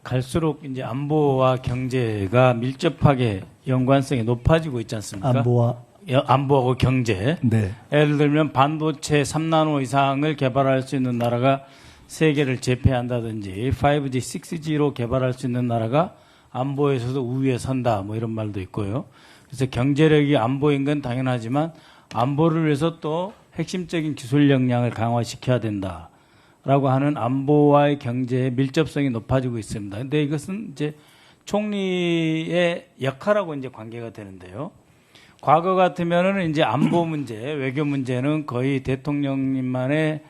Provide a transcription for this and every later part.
갈수록 이제 안보와 경제가 밀접하게 연관성이 높아지고 있지 않습니까? 안보하고 경제. 네. 예를 들면 반도체 3나노 이상을 개발할 수 있는 나라가 세계를 제패한다든지 5G, 6G로 개발할 수 있는 나라가 안보에서도 우위에 선다 뭐 이런 말도 있고요. 그래서 경제력이 안보인 건 당연하지만 안보를 위해서 또 핵심적인 기술 역량을 강화시켜야 된다라고 하는 안보와의 경제의 밀접성이 높아지고 있습니다. 근데 이것은 이제 총리의 역할하고 이제 관계가 되는데요. 과거 같으면은 이제 안보 문제, 외교 문제는 거의 대통령님만의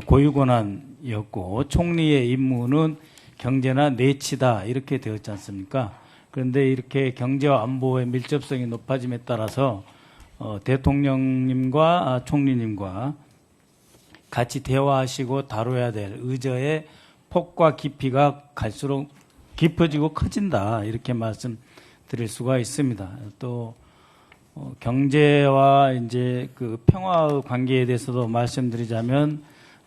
고유 권한이었고 총리의 임무는 경제나 내치다 이렇게 되었지 않습니까? 그런데 이렇게 경제와 안보의 밀접성이 높아짐에 따라서 대통령님과 총리님과 같이 대화하시고 다뤄야 될 의제의 폭과 깊이가 갈수록 깊어지고 커진다 이렇게 말씀드릴 수가 있습니다. 또 경제와 이제 그 평화의 관계에 대해서도 말씀드리자면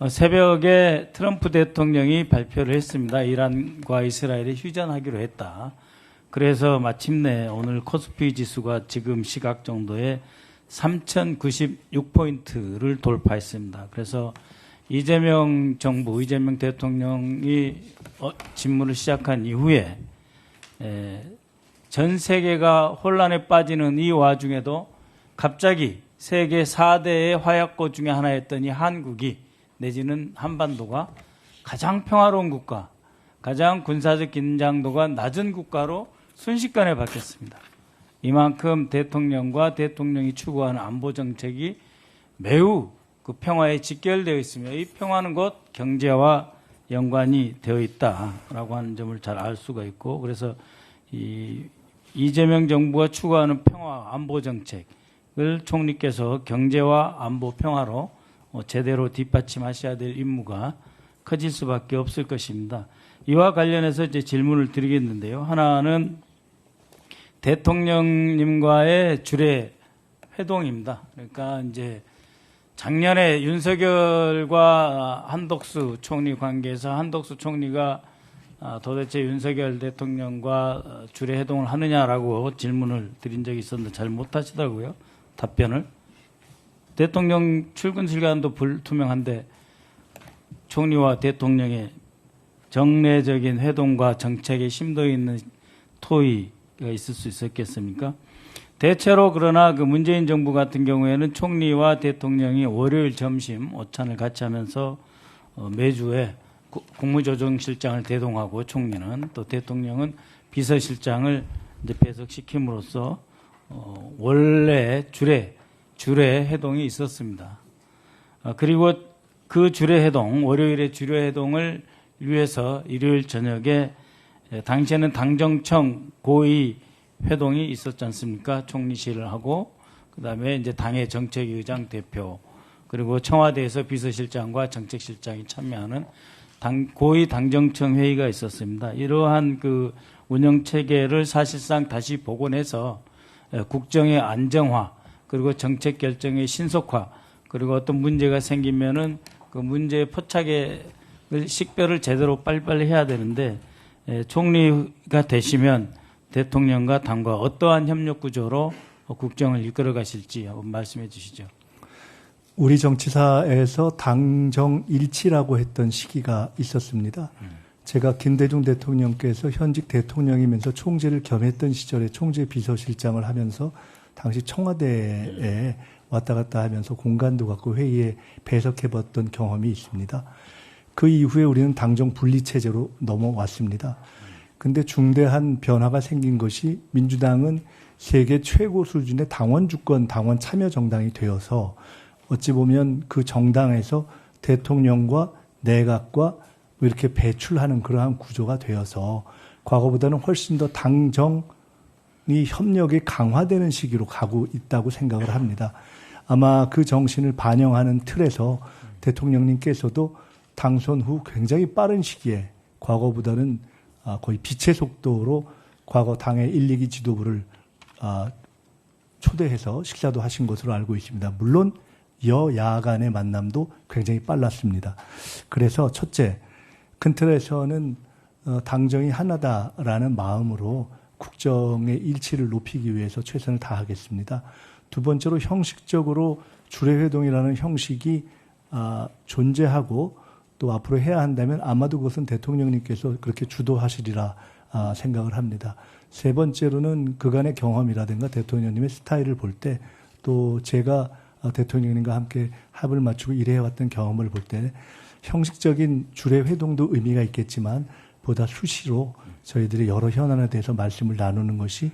새벽에 트럼프 대통령이 발표를 했습니다. 이란과 이스라엘이 휴전하기로 했다. 그래서 마침내 오늘 코스피 지수가 지금 시각 정도에 3,096포인트를 돌파했습니다. 그래서 이재명 정부, 이재명 대통령이 집무를 시작한 이후에 전 세계가 혼란에 빠지는 이 와중에도 갑자기 세계 4대의 화약고 중에 하나였던 이 한국이 내지는 한반도가 가장 평화로운 국가, 가장 군사적 긴장도가 낮은 국가로 순식간에 바뀌었습니다. 이만큼 대통령과 대통령이 추구하는 안보 정책이 매우 그 평화에 직결되어 있으며 이 평화는 곧 경제와 연관이 되어 있다라고 하는 점을 잘 알 수가 있고 그래서 이재명 정부가 추구하는 평화 안보 정책을 총리께서 경제와 안보 평화로 제대로 뒷받침하셔야 될 임무가 커질 수밖에 없을 것입니다. 이와 관련해서 이제 질문을 드리겠는데요. 하나는 대통령님과의 주례 회동입니다. 그러니까 이제 작년에 윤석열과 한덕수 총리 관계에서 한덕수 총리가 도대체 윤석열 대통령과 주례 회동을 하느냐라고 질문을 드린 적이 있었는데 잘 못하시더라고요. 답변을. 대통령 출근 시간도 불투명한데 총리와 대통령의 정례적인 회동과 정책에 심도 있는 토의가 있을 수 있었겠습니까? 대체로 그러나 그 문재인 정부 같은 경우에는 총리와 대통령이 월요일 점심 오찬을 같이 하면서 매주에 국무조정실장을 대동하고 총리는 또 대통령은 비서실장을 이제 배석시킴으로써 원래 주례 회동이 있었습니다. 그리고 그 주례 회동, 월요일의 주례 회동을 위해서 일요일 저녁에 당시에는 당정청 고위 회동이 있었지 않습니까? 총리실을 하고 그다음에 이제 당의 정책위의장 대표 그리고 청와대에서 비서실장과 정책실장이 참여하는 고위 당정청 회의가 있었습니다. 이러한 그 운영 체계를 사실상 다시 복원해서 국정의 안정화 그리고 정책 결정의 신속화 그리고 어떤 문제가 생기면은 그 문제의 포착의 식별을 제대로 빨리빨리 해야 되는데 총리가 되시면 대통령과 당과 어떠한 협력 구조로 국정을 이끌어 가실지 한번 말씀해 주시죠. 우리 정치사에서 당정 일치라고 했던 시기가 있었습니다. 제가 김대중 대통령께서 현직 대통령이면서 총재를 겸했던 시절에 총재 비서실장을 하면서 당시 청와대에 왔다 갔다 하면서 공간도 갖고 회의에 배석해봤던 경험이 있습니다. 그 이후에 우리는 당정 분리체제로 넘어왔습니다. 근데 중대한 변화가 생긴 것이 민주당은 세계 최고 수준의 당원 주권, 당원 참여 정당이 되어서 어찌 보면 그 정당에서 대통령과 내각과 이렇게 배출하는 그러한 구조가 되어서 과거보다는 훨씬 더 당정이 협력이 강화되는 시기로 가고 있다고 생각을 합니다. 아마 그 정신을 반영하는 틀에서 대통령님께서도 당선 후 굉장히 빠른 시기에 과거보다는 거의 빛의 속도로 과거 당의 1, 2기 지도부를 초대해서 식사도 하신 것으로 알고 있습니다. 물론 여야 간의 만남도 굉장히 빨랐습니다. 그래서 첫째, 큰 틀에서는 당정이 하나다라는 마음으로 국정의 일치를 높이기 위해서 최선을 다하겠습니다. 두 번째로 형식적으로 주례회동이라는 형식이 존재하고 또 앞으로 해야 한다면 아마도 그것은 대통령님께서 그렇게 주도하시리라 생각을 합니다. 세 번째로는 그간의 경험이라든가 대통령님의 스타일을 볼 때 또 제가 대통령님과 함께 합을 맞추고 일해왔던 경험을 볼 때 형식적인 주례회동도 의미가 있겠지만 보다 수시로 저희들이 여러 현안에 대해서 말씀을 나누는 것이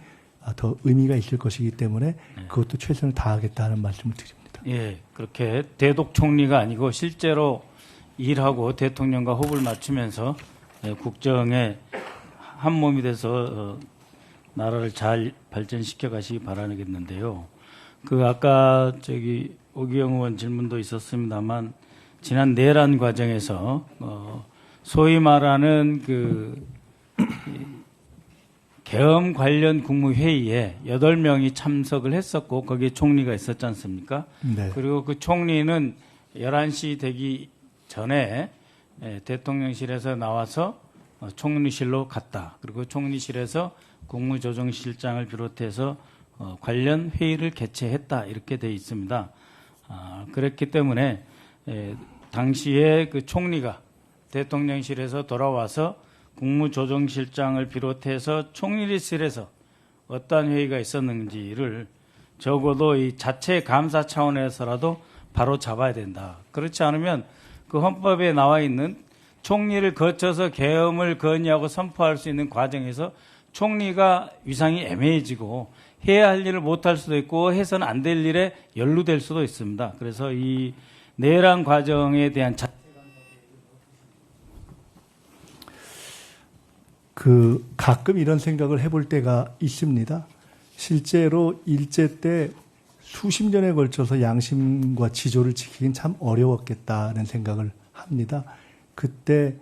더 의미가 있을 것이기 때문에 그것도 최선을 다하겠다는 말씀을 드립니다. 예, 그렇게 대독 총리가 아니고 실제로 일하고 대통령과 호흡을 맞추면서 국정에 한 몸이 돼서 나라를 잘 발전시켜 가시기 바라겠는데요. 그 아까 오기영 의원 질문도 있었습니다만 지난 내란 과정에서 소위 말하는 계엄 관련 국무회의에 8명이 참석을 했었고 거기에 총리가 있었지 않습니까? 네. 그리고 그 총리는 11시 되기 전에 대통령실에서 나와서 총리실로 갔다. 그리고 총리실에서 국무조정실장을 비롯해서 관련 회의를 개최했다. 이렇게 되어 있습니다. 그랬기 때문에 당시에 그 총리가 대통령실에서 돌아와서 국무조정실장을 비롯해서 총리실에서 어떠한 회의가 있었는지를 적어도 이 자체 감사 차원에서라도 바로 잡아야 된다. 그렇지 않으면 그 헌법에 나와 있는 총리를 거쳐서 계엄을 건의하고 선포할 수 있는 과정에서 총리가 위상이 애매해지고 해야 할 일을 못할 수도 있고 해서는 안 될 일에 연루될 수도 있습니다. 그래서 이 내란 과정에 대한 가끔 이런 생각을 해볼 때가 있습니다. 실제로 일제 때 수십 년에 걸쳐서 양심과 지조를 지키긴 참 어려웠겠다는 생각을 합니다. 그때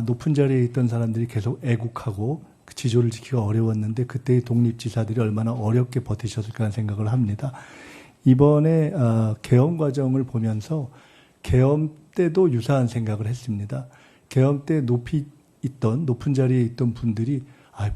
높은 자리에 있던 사람들이 계속 애국하고 그 지조를 지키기가 어려웠는데 그때의 독립지사들이 얼마나 어렵게 버티셨을까 하는 생각을 합니다. 이번에 계엄 과정을 보면서 계엄 때도 유사한 생각을 했습니다. 계엄 때 높은 자리에 있던 분들이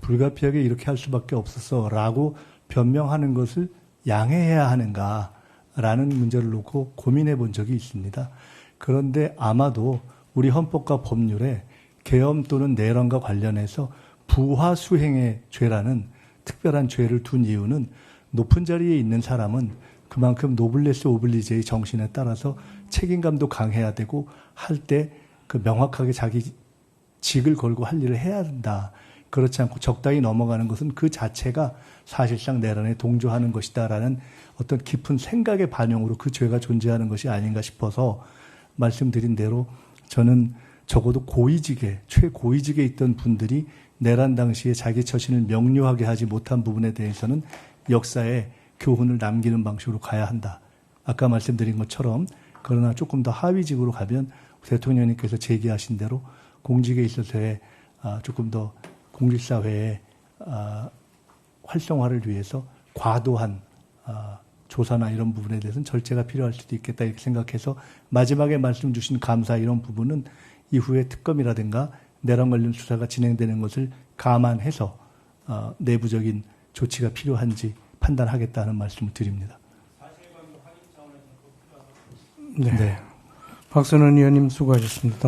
불가피하게 이렇게 할 수밖에 없었어라고 변명하는 것을 양해해야 하는가라는 문제를 놓고 고민해 본 적이 있습니다. 그런데 아마도 우리 헌법과 법률에 계엄 또는 내란과 관련해서 부하수행의 죄라는 특별한 죄를 둔 이유는 높은 자리에 있는 사람은 그만큼 노블레스 오블리제의 정신에 따라서 책임감도 강해야 되고 할 때 그 명확하게 자기 직을 걸고 할 일을 해야 한다. 그렇지 않고 적당히 넘어가는 것은 그 자체가 사실상 내란에 동조하는 것이다라는 어떤 깊은 생각의 반영으로 그 죄가 존재하는 것이 아닌가 싶어서 말씀드린 대로 저는 적어도 고위직에 최고위직에 있던 분들이 내란 당시에 자기 처신을 명료하게 하지 못한 부분에 대해서는 역사에 교훈을 남기는 방식으로 가야 한다. 아까 말씀드린 것처럼 그러나 조금 더 하위직으로 가면 대통령님께서 제기하신 대로 공직에 있어서의 조금 더 공직사회의 활성화를 위해서 과도한 조사나 이런 부분에 대해서는 절제가 필요할 수도 있겠다 이렇게 생각해서 마지막에 말씀 주신 감사 이런 부분은 이후에 특검이라든가 내란 관련 수사가 진행되는 것을 감안해서 내부적인 조치가 필요한지 판단하겠다는 말씀을 드립니다. 네. 박선원 의원님 수고하셨습니다.